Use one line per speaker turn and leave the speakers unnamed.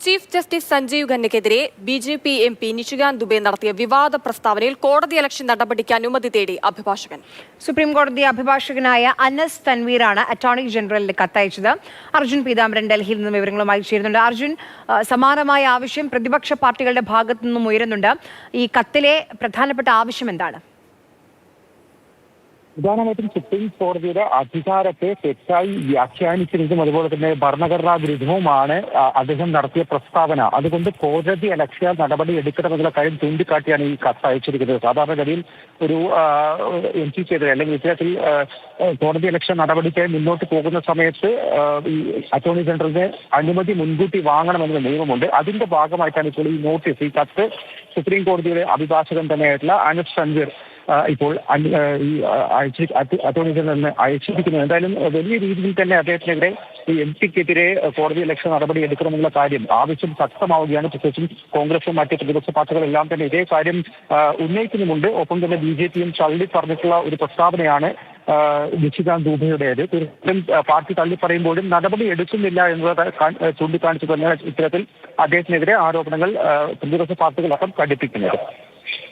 Chief justice Sanjiv ഖന്നയ്ക്കെതിരെ BJP. MP Nishikant Dubey നടത്തിയ വിവാദ പ്രസ്താവനയിൽ കോടതിയലക്ഷ്യ നടപടിക്ക് അനുമതി തേടി അഭിഭാഷകൻ.
സുപ്രീം കോടതി അഭിഭാഷകനായ അനസ് തൻവീറാണ് അറ്റോർണി ജനറലിന് കത്തയച്ചത്. അർജുൻ പീതാംബരൻ ഡൽഹിയിൽ നിന്ന് വിവരങ്ങളുമായി ചേരുന്നുണ്ട്. അർജുൻ, സമാനമായ ആവശ്യം പ്രതിപക്ഷ പാർട്ടികളുടെ ഭാഗത്തു നിന്നും ഉയരുന്നുണ്ട്. ഈ കത്തിലെ പ്രധാനപ്പെട്ട ആവശ്യം എന്താണ്?
പ്രധാനമായിട്ടും സുപ്രീം കോടതിയുടെ അധികാരത്തെ തെറ്റായി വ്യാഖ്യാനിച്ചിരുന്നതും അതുപോലെ തന്നെ ഭരണഘടനാ വിരുദ്ധവുമാണ് അദ്ദേഹം നടത്തിയ പ്രസ്താവന. അതുകൊണ്ട് കോടതി അലക്ഷ്യ നടപടി എടുക്കണമെന്നുള്ള കാര്യം ചൂണ്ടിക്കാട്ടിയാണ് ഈ കത്ത് അയച്ചിരിക്കുന്നത്. സാധാരണഗതിയിൽ ഒരു MP-ക്കെതിരെ അല്ലെങ്കിൽ ഇത്തരത്തിൽ കോടതി അലക്ഷ്യ നടപടിക്കായി മുന്നോട്ട് പോകുന്ന സമയത്ത് ഈ അറ്റോർണി ജനറലിന് അനുമതി മുൻകൂട്ടി വാങ്ങണമെന്ന നിയമമുണ്ട്. അതിന്റെ ഭാഗമായിട്ടാണ് ഇപ്പോൾ ഈ നോട്ടീസ്, ഈ കത്ത് സുപ്രീം കോടതിയുടെ അഭിഭാഷകൻ തന്നെയായിട്ടുള്ള അനസ് തൻവീർ ഇപ്പോൾ ഈ അറ്റോർണി ജനറലിന് അയച്ചിരിക്കുന്നത്. എന്തായാലും വലിയ രീതിയിൽ തന്നെ അദ്ദേഹത്തിനെതിരെ ഈ MP-ക്കെതിരെ കോടതി അലക്ഷ്യ നടപടി എടുക്കണമെന്നുള്ള കാര്യം ആവശ്യം ശക്തമാവുകയാണ്. പ്രത്യേകിച്ചും കോൺഗ്രസും മറ്റ് പ്രതിപക്ഷ പാർട്ടികളെല്ലാം തന്നെ ഇതേ കാര്യം ഉന്നയിക്കുന്നുമുണ്ട്. ഒപ്പം തന്നെ BJP-യും തള്ളി പറഞ്ഞിട്ടുള്ള ഒരു പ്രസ്താവനയാണ് നിഷികാന്ത് ദുബെയുടേത്. തീർച്ചയായും പാർട്ടി തള്ളി പറയുമ്പോഴും നടപടി എടുക്കുന്നില്ല എന്നത് ചൂണ്ടിക്കാണിച്ചു തന്നെ ഇത്തരത്തിൽ അദ്ദേഹത്തിനെതിരെ ആരോപണങ്ങൾ പ്രതിപക്ഷ പാർട്ടികളടക്കം ഘടിപ്പിക്കുന്നത്.